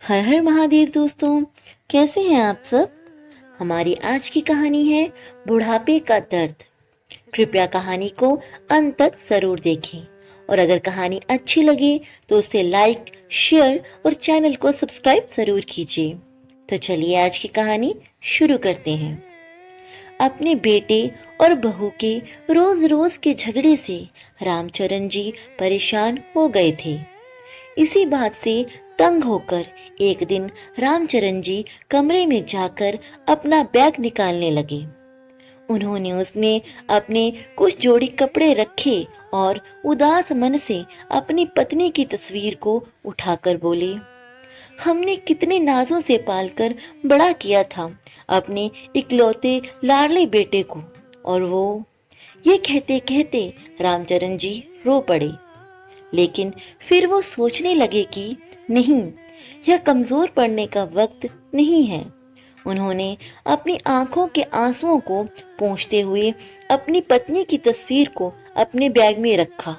हर हर महादेव दोस्तों, कैसे हैं आप सब। हमारी आज की कहानी है बुढ़ापे का दर्द। कृपया कहानी को अंत तक जरूर देखें और अगर कहानी अच्छी लगे तो उसे लाइक, शेयर और चैनल को सब्सक्राइब जरूर कीजिए। तो चलिए आज की कहानी शुरू करते हैं। अपने बेटे और बहू के रोज रोज के झगड़े से रामचरण जी परेशान हो गए थे। इसी बात से तंग होकर एक दिन रामचरण जी कमरे में जाकर अपना बैग निकालने लगे। उन्होंने उसमें अपने कुछ जोड़ी कपड़े रखे और उदास मन से अपनी पत्नी की तस्वीर को उठाकर बोले, हमने कितने नाजों से पालकर बड़ा किया था अपने इकलौते लाडले बेटे को, और वो। ये कहते कहते रामचरण जी रो पड़े। लेकिन फिर वो सोचने लगे कि नहीं, यह कमजोर पड़ने का वक्त नहीं है। उन्होंने अपनी आंखों के आंसुओं को पोंछते हुए अपनी पत्नी की तस्वीर को अपने बैग में रखा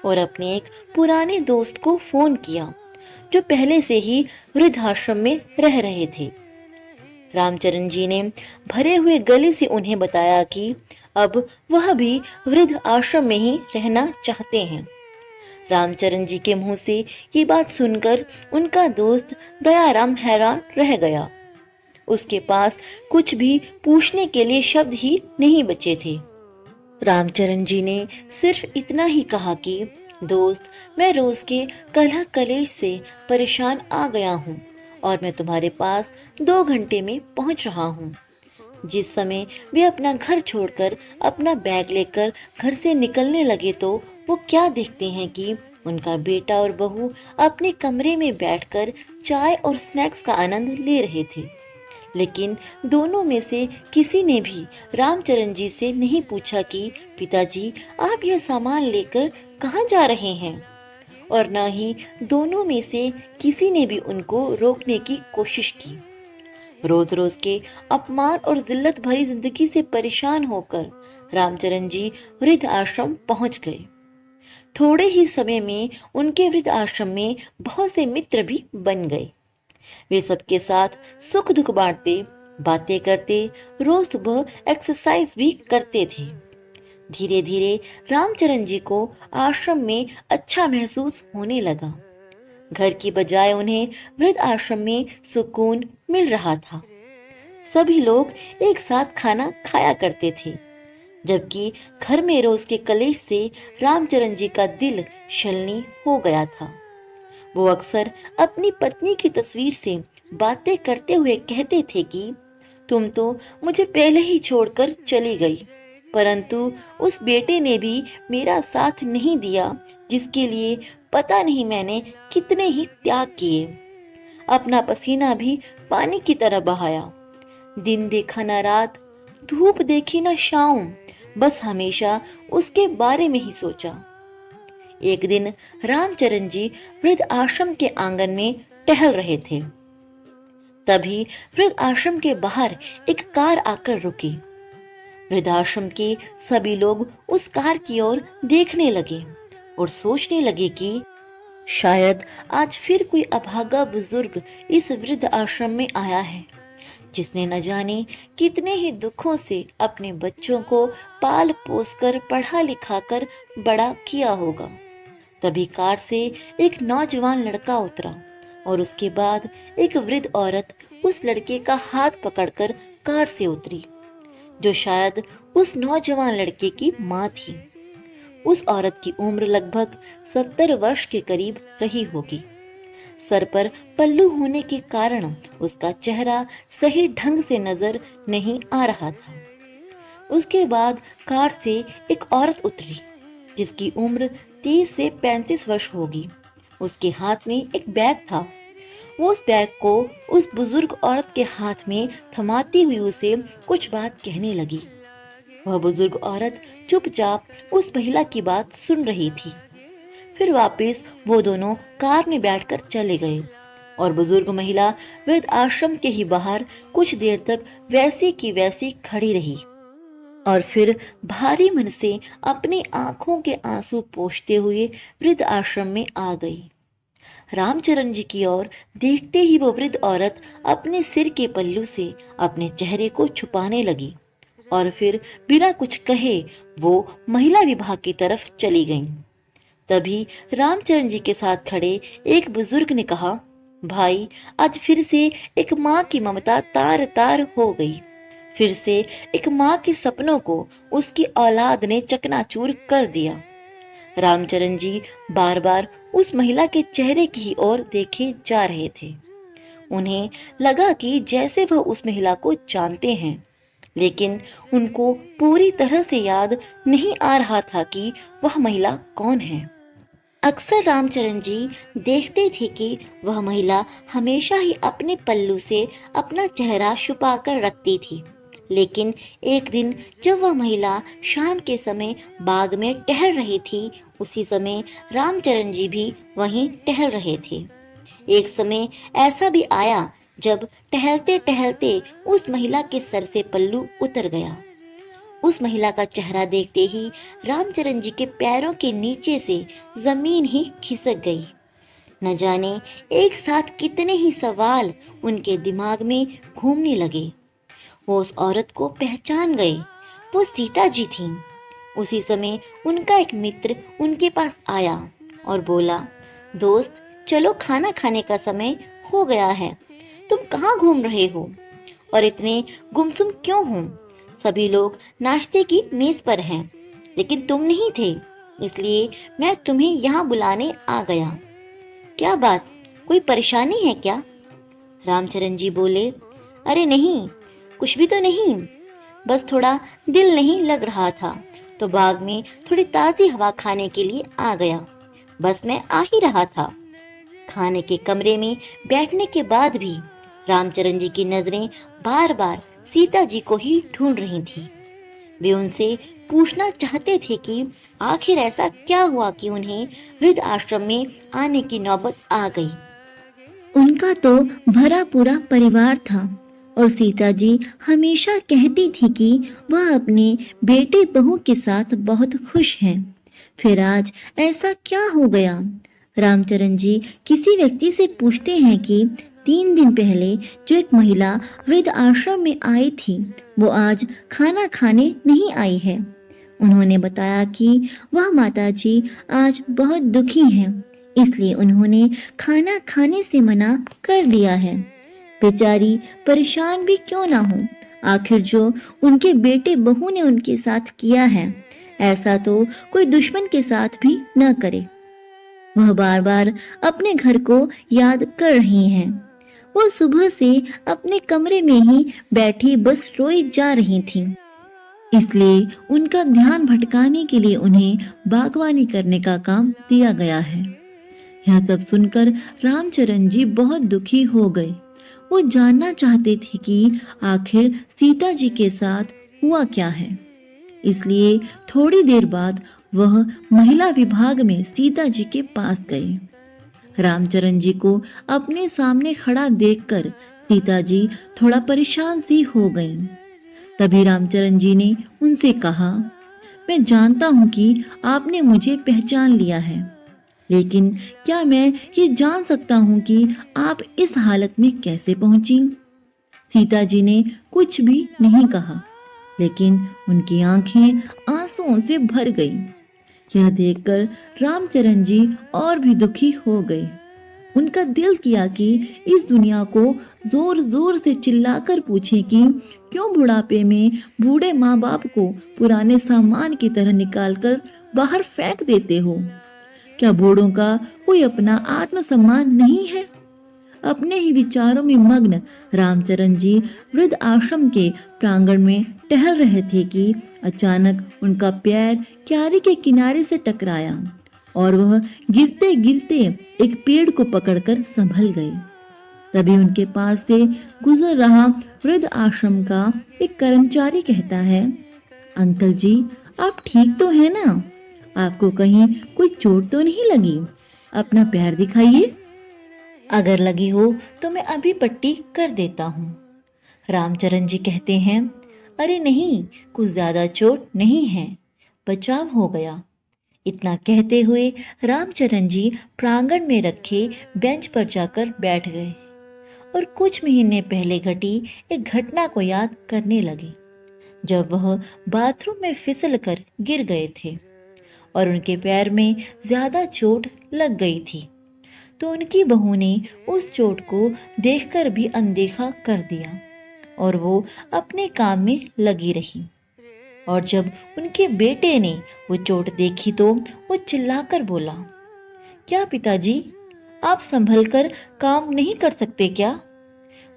और अपने एक पुराने दोस्त को फोन किया जो पहले से ही वृद्धाश्रम में रह रहे थे। रामचरण जी ने भरे हुए गले से उन्हें बताया कि अब वह भी वृद्ध आश्रम में ही रहना चाहते हैं। रामचरण जी के मुंह से ये बात सुनकर उनका दोस्त दयाराम हैरान रह गया। उसके पास कुछ भी पूछने के लिए शब्द ही नहीं बचे थे। रामचरण जी ने सिर्फ इतना ही कहा कि दोस्त, मैं रोज के कलह कलेश से परेशान आ गया हूँ और मैं तुम्हारे पास 2 घंटे में पहुँच रहा हूँ। जिस समय वे अपना घर छोड़कर अपना बैग लेकर घर से निकलने लगे तो वो क्या देखते हैं कि उनका बेटा और बहू अपने कमरे में बैठकर चाय और स्नैक्स का आनंद ले रहे थे। लेकिन दोनों में से किसी ने भी रामचरण जी से नहीं पूछा कि पिताजी, आप यह सामान लेकर कहाँ जा रहे हैं, और न ही दोनों में से किसी ने भी उनको रोकने की कोशिश की। रोज रोज के अपमान और जिल्लत भरी जिंदगी से परेशान होकर रामचरण जी वृद्ध आश्रम पहुंच गए। थोड़े ही समय में उनके वृद्ध आश्रम में बहुत से मित्र भी बन गए। वे सबके साथ सुख दुख बांटते, बातें करते, रोज सुबह एक्सरसाइज भी करते थे। धीरे धीरे रामचरण जी को आश्रम में अच्छा महसूस होने लगा। घर की बजाय उन्हें वृद्ध आश्रम में सुकून मिल रहा था। सभी लोग एक साथ खाना खाया करते थे, जबकि घर में रोज के कलेश से रामचरण जी का दिल छलनी हो गया था। वो अक्सर अपनी पत्नी की तस्वीर से बातें करते हुए कहते थे कि तुम तो मुझे पहले ही छोड़कर चली गई, परंतु उस बेटे ने भी मेरा साथ नहीं दिया जिसके लिए पता नहीं मैंने कितने ही त्याग किए। अपना पसीना भी पानी की तरह बहाया। दिन देखा ना रात, धूप देखी ना छाँव, बस हमेशा उसके बारे में ही सोचा। एक दिन रामचरण जी वृद्ध आश्रम के आंगन में टहल रहे थे। तभी वृद्ध आश्रम के बाहर एक कार आकर रुकी। वृद्धाश्रम के सभी लोग उस कार की ओर देखने लगे और सोचने लगे कि शायद आज फिर कोई अभागा बुजुर्ग इस वृद्ध आश्रम में आया है, जिसने न जाने कितने ही दुखों से अपने बच्चों को पाल पोस कर पढ़ा लिखा कर बड़ा किया होगा। तभी कार से एक नौजवान लड़का उतरा और उसके बाद एक वृद्ध औरत उस लड़के का हाथ पकड़कर कार से उतरी, जो शायद उस नौजवान लड़के की माँ थी। उस औरत की उम्र लगभग 70 वर्ष के करीब रही होगी। सर पर पल्लू होने के कारण उसका चेहरा सही ढंग से नजर नहीं आ रहा था। उसके बाद कार से एक औरत उतरी जिसकी उम्र 30 से 35 वर्ष होगी। उसके हाथ में एक बैग था। वो उस बैग को उस बुजुर्ग औरत के हाथ में थमाती हुई उसे कुछ बात कहने लगी। वह बुजुर्ग औरत चुपचाप उस महिला की बात सुन रही थी। फिर वापस वो दोनों कार में बैठकर चले गए और बुजुर्ग महिला वृद्ध आश्रम के ही बाहर कुछ देर तक वैसी की वैसी खड़ी रही और फिर भारी मन से अपनी आंखों के आंसू पोंछते हुए वृद्ध आश्रम में आ गई। रामचरण जी की ओर देखते ही वो वृद्ध औरत अपने सिर के पल्लू से अपने चेहरे को छुपाने लगी और फिर बिना कुछ कहे वो महिला विभाग की तरफ चली गईं। तभी रामचरण जी के साथ खड़े एक बुजुर्ग ने कहा, भाई, आज फिर से एक माँ की ममता तार तार हो गई। फिर से एक माँ के सपनों को उसकी औलाद ने चकनाचूर कर दिया। रामचरण जी बार बार उस महिला के चेहरे की ओर देखे जा रहे थे। उन्हें लगा कि जैसे वह उस महिला को जानते हैं, लेकिन उनको पूरी तरह से याद नहीं आ रहा था कि वह महिला कौन है। अक्सर रामचरण जी देखते थे कि वह महिला हमेशा ही अपने पल्लू से अपना चेहरा छुपाकर रखती थी, लेकिन एक दिन जब वह महिला शाम के समय बाग में टहल रही थी, उसी समय रामचरण जी भी वहीं टहल रहे थे। एक समय ऐसा भी आया जब टहलते टहलते उस महिला के सर से पल्लू उतर गया। उस महिला का चेहरा देखते ही रामचरण जी के पैरों के नीचे से जमीन ही खिसक गई। न जाने एक साथ कितने ही सवाल उनके दिमाग में घूमने लगे। वो उस औरत को पहचान गए, वो सीता जी थीं। उसी समय उनका एक मित्र उनके पास आया और बोला, दोस्त, चलो खाना खाने का समय हो गया है। तुम कहाँ घूम रहे हो और इतने गुमसुम क्यों हो? सभी लोग नाश्ते की मेज पर हैं, लेकिन तुम नहीं थे, इसलिए मैं तुम्हें यहाँ बुलाने आ गया। क्या बात, कोई परेशानी है क्या? रामचरण जी बोले, अरे नहीं, कुछ भी तो नहीं, बस थोड़ा दिल नहीं लग रहा था तो बाग में थोड़ी ताज़ी हवा खाने के लिए आ गया। बस मैं आ ही रहा था। खाने के कमरे में बैठने के बाद भी रामचरण जी की नजरें बार बार सीता जी को ही ढूंढ रही थी। वे उनसे पूछना चाहते थे कि आखिर ऐसा क्या हुआ कि उन्हें वृद्ध आश्रम में आने की नौबत आ गई। उनका तो भरा पूरा परिवार था और सीता जी हमेशा कहती थी कि वह अपने बेटे बहू के साथ बहुत खुश हैं। फिर आज ऐसा क्या हो गया? रामचरण जी किसी व्यक्ति से पूछते हैं कि 3 दिन पहले जो एक महिला वृद्ध आश्रम में आई थी, वो आज खाना खाने नहीं आई है। उन्होंने बताया कि वह माताजी आज बहुत दुखी हैं, इसलिए उन्होंने खाना खाने से मना कर दिया है। बेचारी परेशान भी क्यों ना हो, आखिर जो उनके बेटे बहू ने उनके साथ किया है, ऐसा तो कोई दुश्मन के साथ भी न करे। वह बार बार अपने घर को याद कर रही हैं। वो सुबह से अपने कमरे में ही बैठी बस रोई जा रही थीं। इसलिए उनका ध्यान भटकाने के लिए उन्हें बागवानी करने का काम दिया गया है। यह सब सुनकर रामचरण जी बहुत दुखी हो गए। वो जानना चाहते थे कि आखिर सीता जी के साथ हुआ क्या है। इसलिए थोड़ी देर बाद वह महिला विभाग में सीता जी के पास गए। रामचरण जी को अपने सामने खड़ा देखकर सीता जी थोड़ा परेशान सी हो गईं। तभी रामचरण जी ने उनसे कहा, मैं जानता हूं कि आपने मुझे पहचान लिया है, लेकिन क्या मैं ये जान सकता हूं कि आप इस हालत में कैसे पहुंची? सीता जी ने कुछ भी नहीं कहा, लेकिन उनकी आंखें आंसुओं से भर गईं। यह देखकर रामचरण जी और भी दुखी हो गए। उनका दिल किया कि इस दुनिया को जोर जोर से चिल्लाकर पूछे कि क्यों बुढ़ापे में बूढ़े माँ बाप को पुराने सामान की तरह निकालकर बाहर फेंक देते हो? क्या बूढ़ों का कोई अपना आत्मसम्मान नहीं है? अपने ही विचारों में मग्न रामचरण जी वृद्ध आश्रम के प्रांगण में टहल रहे थे कि अचानक उनका पैर क्यारी के किनारे से टकराया और वह गिरते गिरते एक पेड़ को पकड़कर संभल गए। तभी उनके पास से गुजर रहा वृद्ध आश्रम का एक कर्मचारी कहता है, अंकल जी, आप ठीक तो है ना? आपको कहीं कोई चोट तो नहीं लगी? अपना पैर दिखाइए। अगर लगी हो तो मैं अभी पट्टी कर देता हूँ। रामचरण जी कहते हैं, अरे नहीं, कुछ ज्यादा चोट नहीं है, बचाव हो गया। इतना कहते हुए रामचरण जी प्रांगण में रखे बेंच पर जाकर बैठ गए और कुछ महीने पहले घटी एक घटना को याद करने लगे, जब वह बाथरूम में फिसल कर गिर गए थे और उनके पैर में ज्यादा चोट लग गई थी। तो उनकी बहू ने उस चोट को देखकर भी अनदेखा कर दिया और वो अपने काम में लगी रही। और जब उनके बेटे ने वो चोट देखी तो वो चिल्लाकर बोला, क्या पिताजी, आप संभल कर काम नहीं कर सकते क्या?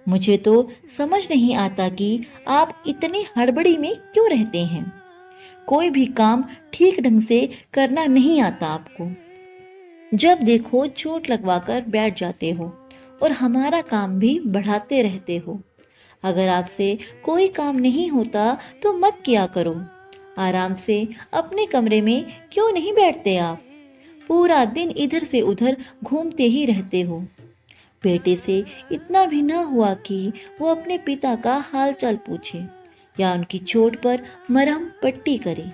मुझे तो समझ नहीं आता कि आप इतनी हड़बड़ी में क्यों रहते हैं। कोई भी काम ठीक ढंग से करना नहीं आता आपको। जब देखो चोट लगवाकर बैठ जाते हो और हमारा काम भी बढ़ाते रहते हो। अगर आपसे कोई काम नहीं होता तो मत किया करो। आराम से अपने कमरे में क्यों नहीं बैठते आप? पूरा दिन इधर से उधर घूमते ही रहते हो। बेटे से इतना भी न हुआ कि वो अपने पिता का हालचाल पूछे या उनकी चोट पर मरहम पट्टी करे।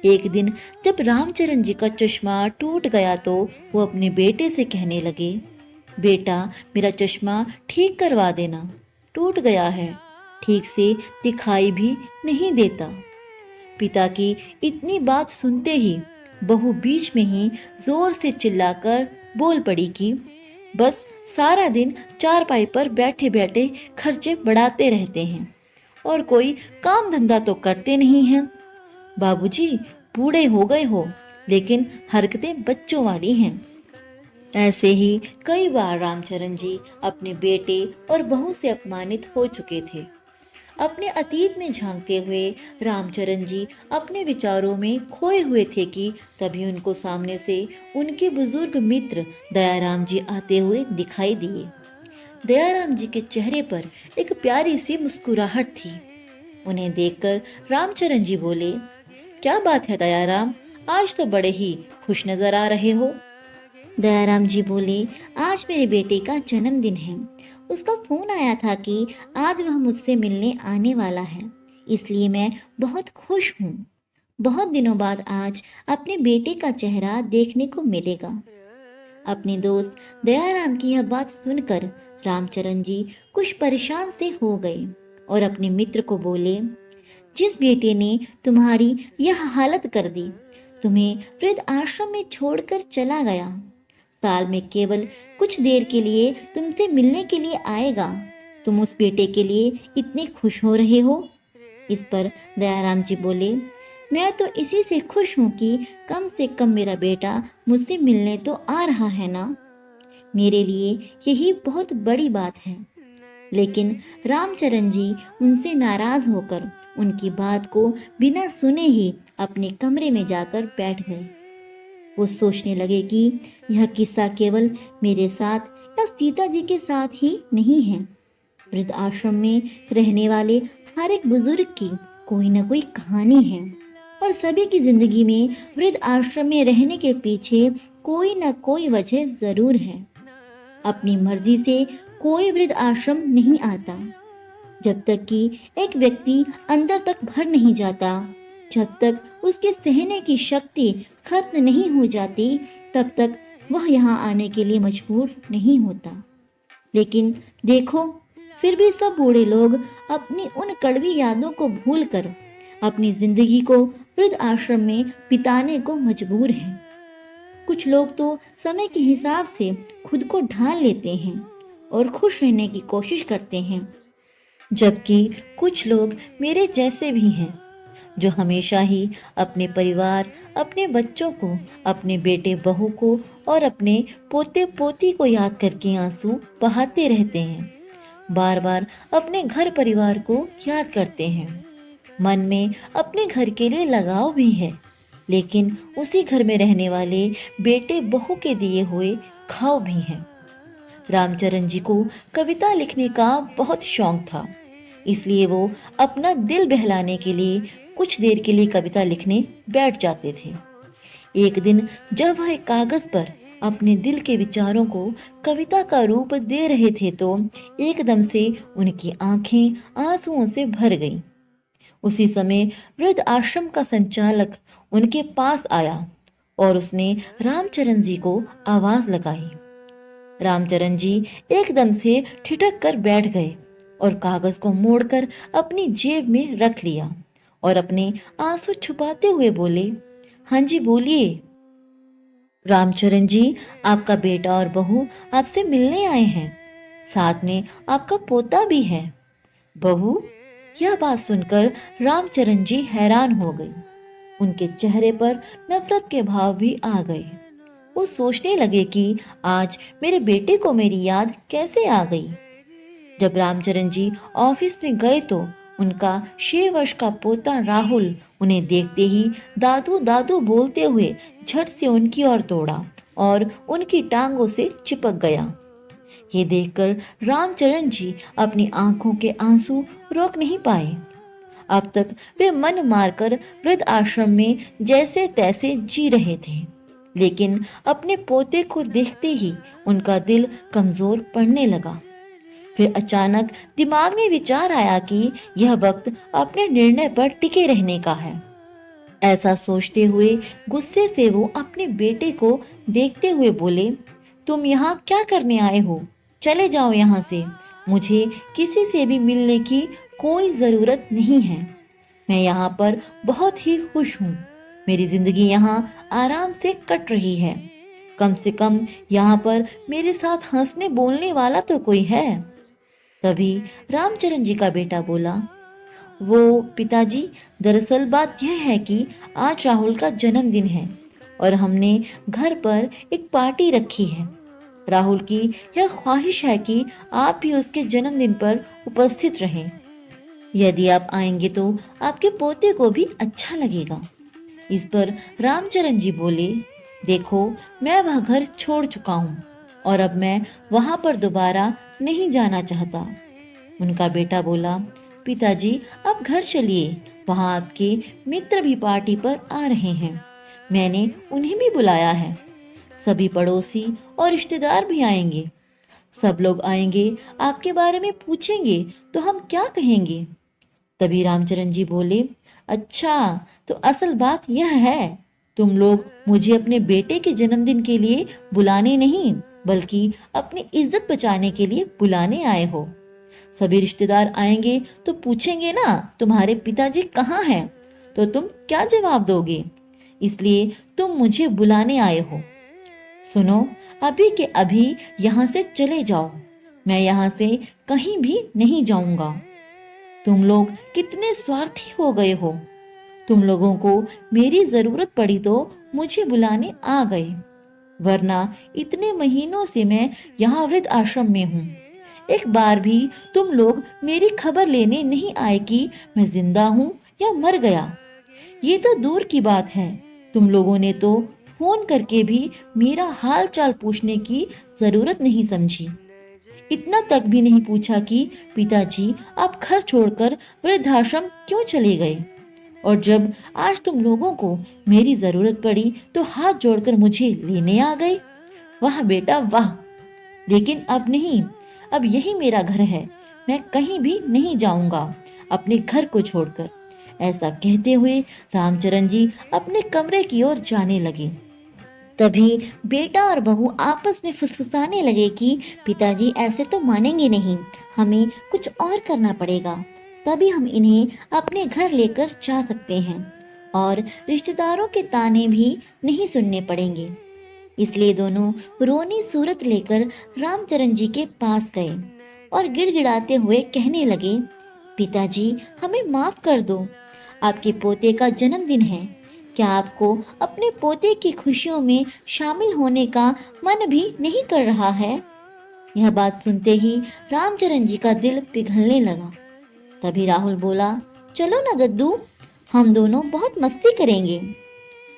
एक दिन जब रामचरण जी का चश्मा टूट गया तो वो अपने बेटे से कहने लगे, बेटा, मेरा चश्मा ठीक करवा देना, टूट गया है, ठीक से दिखाई भी नहीं देता। पिता की इतनी बात सुनते ही बहू बीच में ही जोर से चिल्लाकर बोल पड़ी कि बस सारा दिन चारपाई पर बैठे बैठे खर्चे बढ़ाते रहते हैं और कोई काम धंधा तो करते नहीं हैं। बाबूजी, बूढ़े हो गए हो, लेकिन हरकतें बच्चों वाली हैं। ऐसे ही कई बार रामचरण जी अपने बेटे और बहू से अपमानित हो चुके थे। अपने अतीत में झांकते हुए रामचरण जी अपने विचारों में खोए हुए थे कि तभी उनको सामने से उनके बुजुर्ग मित्र दयाराम जी आते हुए दिखाई दिए। दयाराम जी के चेहरे पर एक प्यारी सी मुस्कुराहट थी। उन्हें देखकर रामचरण जी बोले, क्या बात है दयाराम, आज तो बड़े ही खुश नजर आ रहे हो। दयाराम जी बोले, आज मेरे बेटे का जन्मदिन है। उसका फोन आया था कि आज वह मुझसे मिलने आने वाला है, इसलिए मैं बहुत खुश हूँ। बहुत दिनों बाद आज अपने बेटे का चेहरा देखने को मिलेगा। अपने दोस्त दयाराम की यह बात सुनकर रामचरण जी कुछ परेशान से हो गए और अपने मित्र को बोले, जिस बेटे ने तुम्हारी यह हालत कर दी, तुम्हें वृद्ध आश्रम में छोड़कर चला गया, साल में केवल कुछ देर के लिए तुमसे मिलने के लिए आएगा, तुम उस बेटे के लिए इतने खुश हो रहे हो। इस पर दयाराम जी बोले, मैं तो इसी से खुश हूँ कि कम से कम मेरा बेटा मुझसे मिलने तो आ रहा है ना। मेरे लिए यही बहुत बड़ी बात है। लेकिन रामचरण जी उनसे नाराज होकर उनकी बात को बिना सुने ही अपने कमरे में जाकर बैठ गए। वो सोचने लगे कि यह किस्सा केवल मेरे साथ या सीता जी के साथ ही नहीं है। वृद्ध आश्रम में रहने वाले हर एक बुजुर्ग की कोई न कोई कहानी है और सभी की जिंदगी में वृद्ध आश्रम में रहने के पीछे कोई न कोई वजह जरूर है। अपनी मर्जी से कोई वृद्ध आश्रम नहीं आता। जब तक कि एक व्यक्ति अंदर तक भर नहीं जाता, जब तक उसके सहने की शक्ति खत्म नहीं हो जाती, तब तक वह यहाँ आने के लिए मजबूर नहीं होता। लेकिन देखो, फिर भी सब बूढ़े लोग अपनी उन कड़वी यादों को भूलकर अपनी जिंदगी को वृद्ध आश्रम में बिताने को मजबूर हैं। कुछ लोग तो समय के हिसाब से खुद को ढाल लेते हैं और खुश रहने की कोशिश करते हैं, जबकि कुछ लोग मेरे जैसे भी हैं जो हमेशा ही अपने परिवार, अपने बच्चों को, अपने बेटे बहू को और अपने पोते पोती को याद करके आंसू बहाते रहते हैं। बार बार अपने घर परिवार को याद करते हैं। मन में अपने घर के लिए लगाव भी है, लेकिन उसी घर में रहने वाले बेटे बहू के दिए हुए घाव भी हैं। रामचरण जी को कविता लिखने का बहुत शौक था, इसलिए वो अपना दिल बहलाने के लिए कुछ देर के लिए कविता लिखने बैठ जाते थे। एक दिन जब वह एक कागज पर अपने दिल के विचारों को कविता का रूप दे रहे थे तो एकदम से उनकी आंखें आंसुओं से भर गईं। उसी समय वृद्ध आश्रम का संचालक उनके पास आया और उसने रामचरण जी को आवाज लगाई। रामचरण जी एकदम से ठिठक कर बैठ गए और कागज को मोड़कर अपनी जेब में रख लिया और अपने आंसू छुपाते हुए बोले, हाँ जी बोलिए। रामचरण जी, आपका बेटा और बहू आपसे मिलने आए हैं, साथ में आपका पोता भी है। बहू? यह बात सुनकर रामचरण जी हैरान हो गई। उनके चेहरे पर नफरत के भाव भी आ गए। वो सोचने लगे कि आज मेरे बेटे को मेरी याद कैसे आ गई। जब रामचरण जी ऑफिस में गए तो उनका 6 वर्ष का पोता राहुल उन्हें देखते ही दादू दादू बोलते हुए झट से उनकी ओर दौड़ा और उनकी टांगों से चिपक गया। ये देखकर रामचरण जी अपनी आंखों के आंसू रोक नहीं पाए। अब तक वे मन मारकर वृद्ध आश्रम में जैसे तैसे जी रहे थे, लेकिन अपने पोते को देखते ही उनका दिल कमजोर पड़ने लगा। फिर अचानक दिमाग में विचार आया कि यह वक्त अपने निर्णय पर टिके रहने का है। ऐसा सोचते हुए गुस्से से वो अपने बेटे को देखते हुए बोले, तुम यहाँ क्या करने आए हो? चले जाओ यहाँ से। मुझे किसी से भी मिलने की कोई जरूरत नहीं है। मैं यहाँ पर बहुत ही खुश हूँ। मेरी जिंदगी यहाँ आराम से कट रही है। कम से कम यहाँ पर मेरे साथ हंसने बोलने वाला तो कोई है। तभी रामचरण जी का बेटा बोला, वो पिताजी, दरअसल बात यह है कि आज राहुल का जन्मदिन है और हमने घर पर एक पार्टी रखी है। राहुल की यह ख्वाहिश है कि आप भी उसके जन्मदिन पर उपस्थित रहें। यदि आप आएंगे तो आपके पोते को भी अच्छा लगेगा। इस पर रामचरण जी बोले, देखो, मैं वह घर छोड़ चुका हूँ और अब मैं वहां पर दोबारा नहीं जाना चाहता। उनका बेटा बोला, पिताजी आप घर चलिए, वहां आपके मित्र भी पार्टी पर आ रहे हैं। मैंने उन्हें भी बुलाया है। सभी पड़ोसी और रिश्तेदार भी आएंगे। सब लोग आएंगे, आपके बारे में पूछेंगे तो हम क्या कहेंगे? तभी रामचरण जी बोले, अच्छा, तो असल बात यह है, तुम लोग मुझे अपने बेटे के जन्मदिन के लिए बुलाने नहीं बल्कि अपनी इज्जत बचाने के लिए बुलाने आए हो। सभी रिश्तेदार आएंगे तो पूछेंगे ना, तुम्हारे पिताजी कहाँ हैं? तो तुम क्या जवाब दोगे? इसलिए तुम मुझे बुलाने आए हो। सुनो, अभी के अभी यहाँ से चले जाओ। मैं यहाँ से कहीं भी नहीं जाऊंगा। तुम लोग कितने स्वार्थी हो गए हो। तुम लोगों को मेरी जरूरत पड़ी तो मुझे बुलाने आ गए, वरना इतने महीनों से मैं यहाँ वृद्ध आश्रम में हूँ। एक बार भी तुम लोग मेरी खबर लेने नहीं आए कि मैं जिंदा हूँ या मर गया। ये तो दूर की बात है, तुम लोगों ने तो फोन करके भी मेरा हाल चाल पूछने की जरूरत नहीं समझी। इतना तक भी नहीं पूछा कि पिताजी आप घर छोड़कर वृद्धाश्रम क्यों चले गए। और जब आज तुम लोगों को मेरी जरूरत पड़ी तो हाथ जोड़कर मुझे लेने आ गए। वाह बेटा वाह। लेकिन अब नहीं, अब यही मेरा घर है। मैं कहीं भी नहीं जाऊंगा अपने घर को छोड़कर। ऐसा कहते हुए रामचरण जी अपने कमरे की ओर जाने लगे। तभी बेटा और बहू आपस में फुसफुसाने लगे कि पिताजी ऐसे तो मानेंगे नहीं, हमें कुछ और करना पड़ेगा, तभी हम इन्हें अपने घर लेकर जा सकते हैं और रिश्तेदारों के ताने भी नहीं सुनने पड़ेंगे। इसलिए दोनों रोनी सूरत लेकर रामचरण जी के पास गए और गिड़गिड़ाते हुए कहने लगे, पिताजी हमें माफ कर दो, आपके पोते का जन्मदिन है। क्या आपको अपने पोते की खुशियों में शामिल होने का मन भी नहीं कर रहा है? यह बात सुनते ही रामचरण जी का दिल पिघलने लगा। तभी राहुल बोला, चलो ना दद्दू, हम दोनों बहुत मस्ती करेंगे।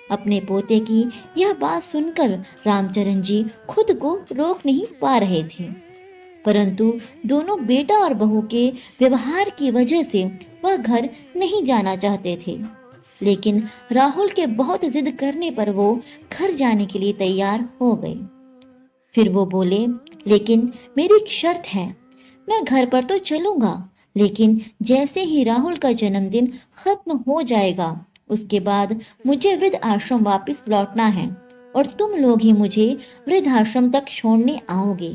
अपने पोते की यह बात सुनकर रामचरण जी खुद को रोक नहीं पा रहे थे, परंतु दोनों बेटा और बहू के व्यवहार की वजह से वह घर नहीं जाना चाहते थे। लेकिन राहुल के बहुत जिद करने पर वो घर जाने के लिए तैयार हो गए। फिर वो बोले, लेकिन मेरी एक शर्त है, मैं घर पर तो चलूंगा, लेकिन जैसे ही राहुल का जन्मदिन खत्म हो जाएगा उसके बाद मुझे वृद्ध आश्रम वापस लौटना है और तुम लोग ही मुझे वृद्ध आश्रम तक छोड़ने आओगे।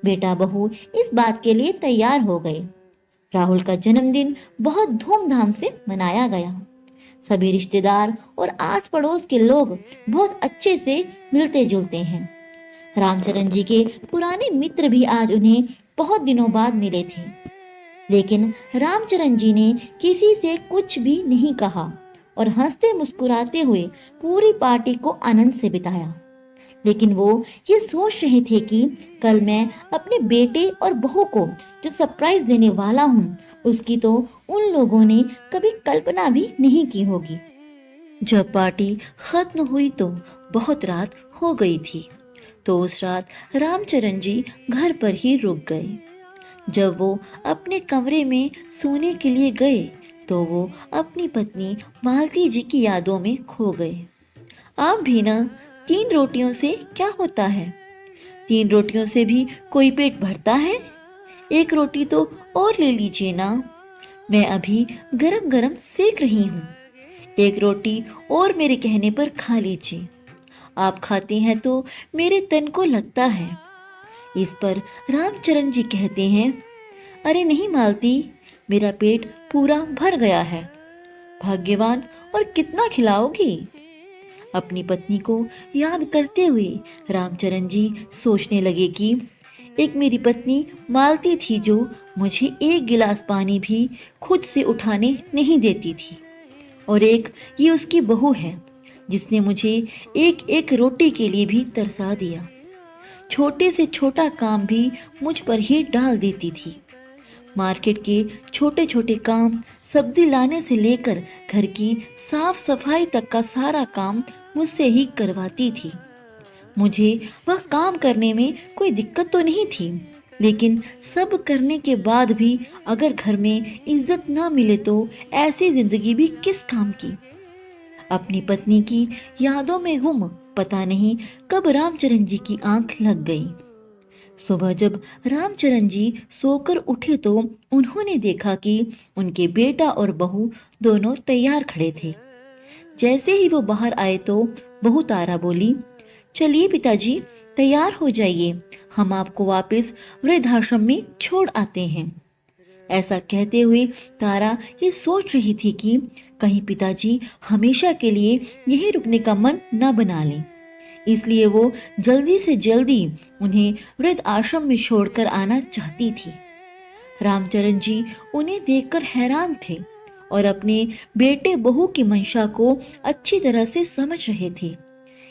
बेटा बहू इस बात के लिए तैयार हो गए। राहुल का जन्मदिन बहुत धूमधाम से मनाया गया। सभी रिश्तेदार और आस पड़ोस के लोग बहुत अच्छे से मिलते जुलते हैं। रामचरण जी के पुराने मित्र भी आज उन्हें बहुत दिनों बाद मिले थे, लेकिन रामचरण जी ने किसी से कुछ भी नहीं कहा और हंसते मुस्कुराते हुए पूरी पार्टी को आनंद से बिताया। लेकिन वो ये सोच रहे थे कि कल मैं अपने बेटे और बहू को जो सरप्राइज देने वाला हूँ उसकी तो उन लोगों ने कभी कल्पना भी नहीं की होगी। जब पार्टी खत्म हुई तो बहुत रात हो गई थी, तो उस रात रामचरण जी घर पर ही रुक गए। जब वो अपने कमरे में सोने के लिए गए तो वो अपनी पत्नी मालती जी की यादों में खो गए। आप भी ना, 3 रोटियों से क्या होता है? 3 रोटियों से भी कोई पेट भरता है? 1 रोटी तो और ले लीजिए ना, मैं अभी गरम गरम सेक रही हूँ। 1 रोटी और मेरे कहने पर खा लीजिए, आप खाती हैं तो मेरे तन को लगता है। इस पर रामचरण जी कहते हैं, अरे नहीं मालती, मेरा पेट पूरा भर गया है। भाग्यवान, और कितना खिलाओगी? अपनी पत्नी को याद करते हुए रामचरण जी सोचने लगे कि एक मेरी पत्नी मालती थी जो मुझे 1 गिलास पानी भी खुद से उठाने नहीं देती थी, और एक ये उसकी बहू है जिसने मुझे एक एक रोटी के लिए भी तरसा दिया। छोटे से छोटा काम भी मुझ पर ही डाल देती थी। मार्केट के छोटे छोटे काम, सब्जी लाने से लेकर घर की साफ सफाई तक का सारा काम मुझसे ही करवाती थी। मुझे वह काम करने में कोई दिक्कत तो नहीं थी, लेकिन सब करने के बाद भी अगर घर में इज्जत ना मिले तो ऐसी जिंदगी भी किस काम की। अपनी पत्नी की यादों में गुम पता नहीं कब रामचरण जी की आंख लग गई। सुबह जब रामचरण जी सोकर उठे तो उन्होंने देखा कि उनके बेटा और बहू दोनों तैयार खड़े थे। जैसे ही वो बाहर आए तो बहू तारा बोली, चलिए पिताजी तैयार हो जाइए, हम आपको वापस वृद्धाश्रम में छोड़ आते हैं। ऐसा कहते हुए तारा ये सोच रही थी कि कहीं पिताजी हमेशा के लिए यहीं रुकने का मन न बना लें, इसलिए वो जल्दी से जल्दी उन्हें वृद्ध आश्रम में छोड़कर आना चाहती थी। रामचरण जी उन्हें देखकर हैरान थे और अपने बेटे बहू की मंशा को अच्छी तरह से समझ रहे थे,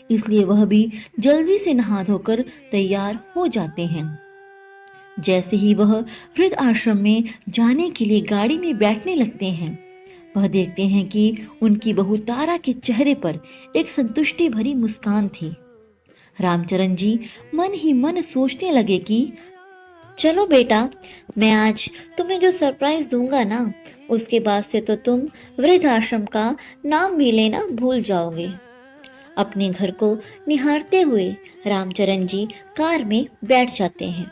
इसलिए वह भी जल्दी से नहा धोकर तैयार हो जाते हैं। जैसे ही वह वृद्ध आश्रम में जाने के लिए गाड़ी में बैठने लगते हैं, वह देखते हैं कि उनकी बहू तारा के चेहरे पर एक संतुष्टि भरी मुस्कान थी। रामचरण जी मन ही मन सोचने लगे कि चलो बेटा, मैं आज तुम्हें जो सरप्राइज दूंगा ना, उसके बाद से तो तुम वृद्ध आश्रम का नाम भी लेना भूल जाओगे। अपने घर को निहारते हुए रामचरण जी कार में बैठ जाते हैं।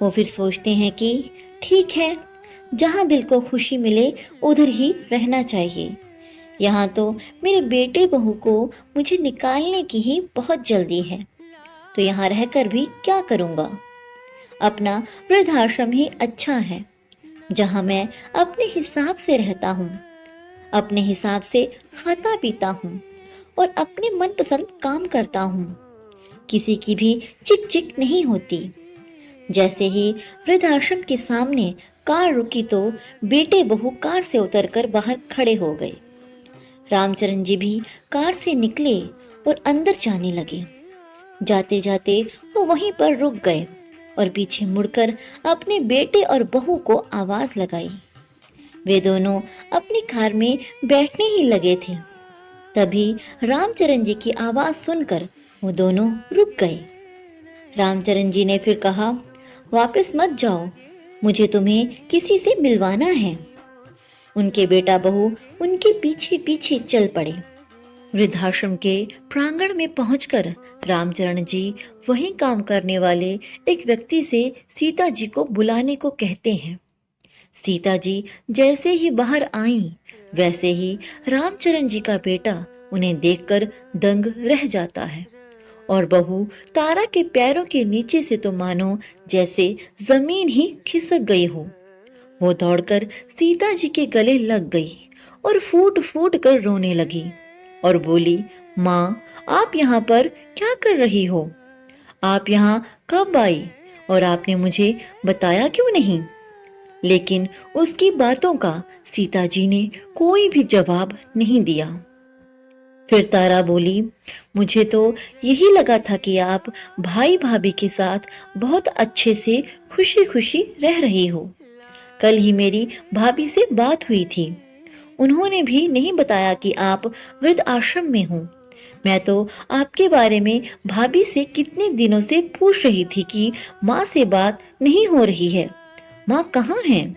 वो फिर सोचते हैं कि ठीक है, जहाँ दिल को खुशी मिले उधर ही रहना चाहिए। यहाँ तो मेरे बेटे बहू को मुझे निकालने की ही बहुत जल्दी है, तो यहाँ रहकर भी क्या करूँगा। अपना वृद्धाश्रम ही अच्छा है, जहाँ मैं अपने हिसाब से रहता हूँ, अपने हिसाब से खाता पीता हूँ और अपने मनपसंद काम करता हूँ। किसी की भी चिक चिक नहीं होती। जैसे ही वृद्धाश्रम के सामने कार रुकी तो बेटे बहू कार से उतरकर बाहर खड़े हो गए। रामचरण जी भी कार से निकले और अंदर जाने लगे। जाते जाते वो वहीं पर रुक गए और पीछे मुड़कर अपने बेटे और बहू को आवाज लगाई। वे दोनों अपनी कार में बैठने ही लगे थे, तभी रामचरण जी की आवाज सुनकर वो दोनों रुक गए। रामचरण जी ने फिर कहा, वापस मत जाओ, मुझे तुम्हें किसी से मिलवाना है। उनके बेटा बहू उनके पीछे पीछे चल पड़े। वृद्धाश्रम के प्रांगण में पहुंचकर रामचरण जी वहीं काम करने वाले एक व्यक्ति से सीता जी को बुलाने को कहते हैं। सीता जी जैसे ही बाहर आईं, वैसे ही रामचरण जी का बेटा उन्हें देखकर दंग रह जाता है और बहू तारा के पैरों के नीचे से तो मानो जैसे जमीन ही खिसक गई हो। वो दौड़कर सीता जी के गले लग गई और फूट फूट कर रोने लगी और बोली, माँ, आप यहाँ पर क्या कर रही हो? आप यहाँ कब आई और आपने मुझे बताया क्यों नहीं? लेकिन उसकी बातों का सीता जी ने कोई भी जवाब नहीं दिया। फिर तारा बोली, मुझे तो यही लगा था कि आप भाई भाभी के साथ बहुत अच्छे से खुशी खुशी रह रही हो। कल ही मेरी भाभी से बात हुई थी। उन्होंने भी नहीं बताया कि आप वृद्ध आश्रम में हो। मैं तो आपके बारे में भाभी से कितने दिनों से पूछ रही थी कि माँ से बात नहीं हो रही है। माँ कहाँ हैं?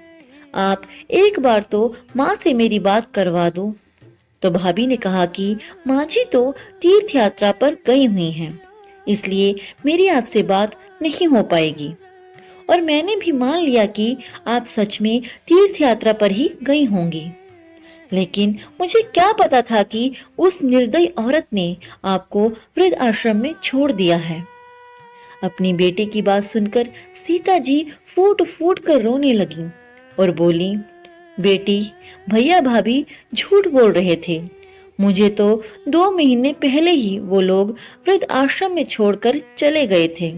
आप एक बार तो माँ से मेरी बात करवा दो। तो भाभी ने कहा कि माँ जी तो तीर्थ यात्रा पर गई हुई हैं, इसलिए मेरी आपसे बात नहीं हो पाएगी। और मैंने भी मान लिया कि आप सच में तीर्थ यात्रा पर ही गई होंगी। लेकिन मुझे क्या पता था कि उस निर्दयी औरत ने आपको वृद्ध आश्रम में छोड़ दिया है। अपनी बेटे की बात सुनकर सीता जी फूट फूट कर रोने लगी और बोली, बेटी, भैया भाभी झूठ बोल रहे थे। मुझे तो 2 महीने पहले ही वो लोग वृद्ध आश्रम में छोड़कर चले गए थे।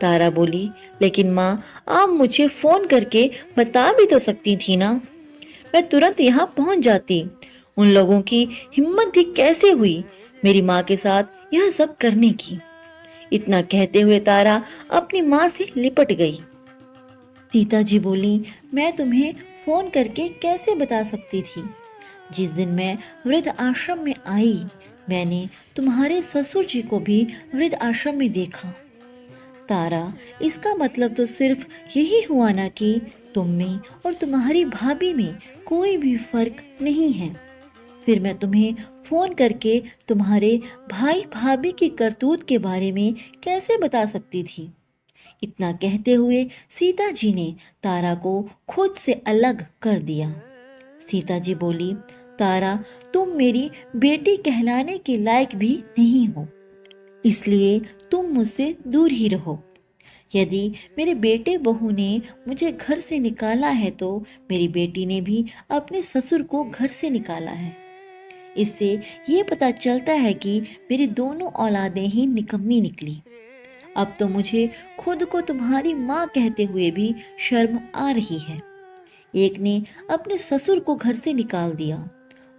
तारा बोली, लेकिन माँ, आप मुझे फोन करके बता भी तो सकती थी ना। मैं तुरंत यहाँ पहुंच जाती। उन लोगों की हिम्मत भी कैसे हुई मेरी माँ के साथ यह सब करने की। इतना कहते हुए तारा अपनी माँ से लिपट गई। सीता जी बोली, मैं तुम्हें फोन करके कैसे बता सकती थी? जिस दिन मैं वृद्ध आश्रम में आई, मैंने तुम्हारे ससुर जी को भी वृद्ध आश्रम में देखा। तारा, इसका मतलब तो सिर्फ यही हुआ ना कि तुम में और तुम्हारी भाभी में कोई भी फर्क नहीं है। फिर मैं तुम्हें फोन करके तुम्हारे भाई भाभी की करतूत के बारे में कैसे बता सकती थी? इतना कहते हुए सीता जी ने तारा को खुद से अलग कर दिया। सीता जी बोली, तारा, तुम मेरी बेटी कहलाने के लायक भी नहीं हो, इसलिए तुम मुझसे दूर ही रहो। यदि मेरे बेटे बहू ने मुझे घर से निकाला है तो मेरी बेटी ने भी अपने ससुर को घर से निकाला है। इससे ये पता चलता है कि मेरी दोनों औलादें ही निकम्मी निकली। अब तो मुझे खुद को तुम्हारी माँ कहते हुए भी शर्म आ रही है। एक ने अपने ससुर को घर से निकाल दिया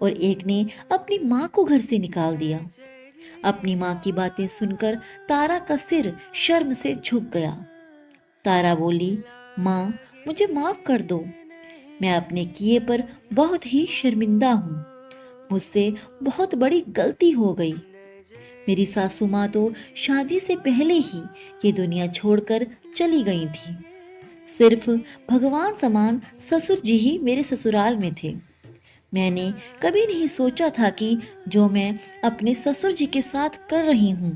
और एक ने अपनी माँ को घर से निकाल दिया। अपनी माँ की बातें सुनकर तारा का सिर शर्म से झुक गया। तारा बोली, माँ, मुझे माफ कर दो। मैं अपने किए पर बहुत ही शर्मिंदा हूँ। मुझसे बहुत बड़ी गलती हो गई। मेरी सासू माँ तो शादी से पहले ही ये दुनिया छोड़कर चली गई थी। सिर्फ भगवान समान ससुर जी ही मेरे ससुराल में थे। मैंने कभी नहीं सोचा था कि जो मैं अपने ससुर जी के साथ कर रही हूँ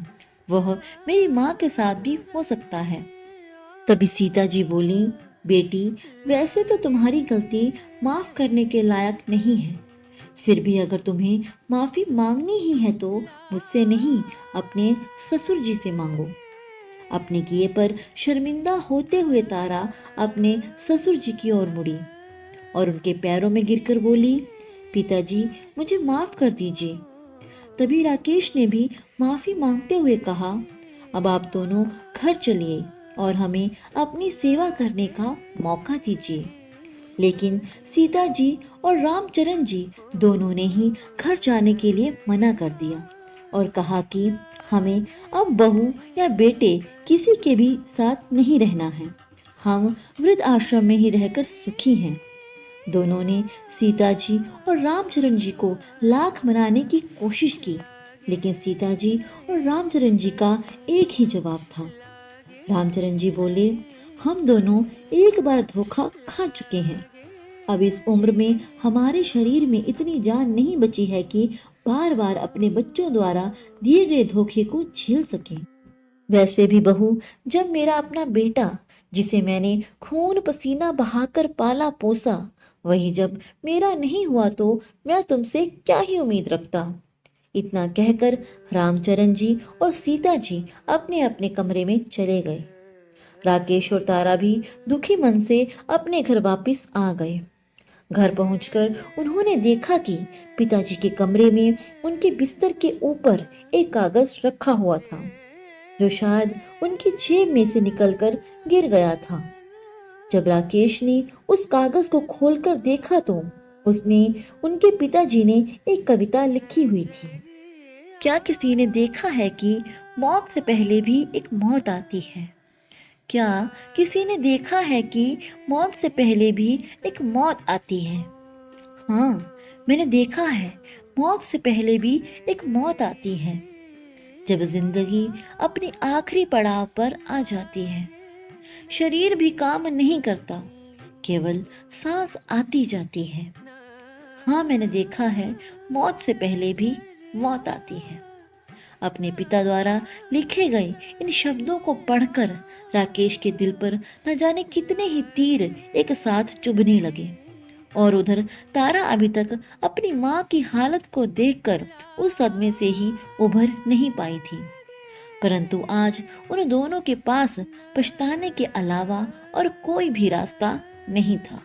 वह मेरी माँ के साथ भी हो सकता है। तभी सीता जी बोली, बेटी, वैसे तो तुम्हारी गलती माफ करने के लायक नहीं है, फिर भी अगर तुम्हें माफी मांगनी ही है तो मुझसे नहीं, अपने ससुर जी से मांगो। अपने किए पर शर्मिंदा होते हुए तारा अपने ससुर जी की ओर मुड़ी और उनके पैरों में गिरकर बोली, पिताजी, मुझे माफ कर दीजिए। तभी राकेश ने भी माफी मांगते हुए कहा, अब आप दोनों घर चलिए और हमें अपनी सेवा करने का मौका दीजिए। लेकिन सीता जी और रामचरण जी दोनों ने ही घर जाने के लिए मना कर दिया और कहा कि हमें अब बहू या बेटे किसी के भी साथ नहीं रहना है। हम वृद्ध आश्रम में ही रहकर सुखी हैं। दोनों ने सीता जी और रामचरण जी को लाख मनाने की कोशिश की, लेकिन सीता जी और रामचरण जी का एक ही जवाब था। रामचरण जी बोले, हम दोनों एक बार धोखा खा चुके हैं। अब इस उम्र में हमारे शरीर में इतनी जान नहीं बची है कि बार बार अपने बच्चों द्वारा दिए गए धोखे को झेल सकें। वैसे भी बहू, जब मेरा अपना बेटा, जिसे मैंने खून पसीना बहाकर पाला पोसा, वही जब मेरा नहीं हुआ तो मैं तुमसे क्या ही उम्मीद रखता। इतना कहकर रामचरण जी और सीता जी अपने अपने कमरे में चले गए। राकेश और तारा भी दुखी मन से अपने घर वापस आ गए। घर पहुंचकर उन्होंने देखा कि पिताजी के कमरे में उनके बिस्तर के ऊपर एक कागज रखा हुआ था, जो शायद उनकी जेब में से निकलकर गिर गया था। जब राकेश ने उस कागज को खोलकर देखा तो उसमें उनके पिताजी ने एक कविता लिखी हुई थी। क्या किसी ने देखा है कि मौत से पहले भी एक मौत आती है? क्या किसी ने देखा है कि मौत से पहले भी एक मौत आती है? हाँ, मैंने देखा है, मौत से पहले भी एक मौत आती है। जब जिंदगी अपनी आखिरी पड़ाव पर आ जाती है, शरीर भी काम नहीं करता, केवल सांस आती जाती है। हाँ, मैंने देखा है, मौत से पहले भी मौत आती है। अपने पिता द्वारा लिखे गए इन शब्दों को पढ़कर राकेश के दिल पर न जाने कितने ही तीर एक साथ चुभने लगे। और उधर तारा अभी तक अपनी माँ की हालत को देखकर उस सदमे से ही उभर नहीं पाई थी। परंतु आज उन दोनों के पास पछताने के अलावा और कोई भी रास्ता नहीं था।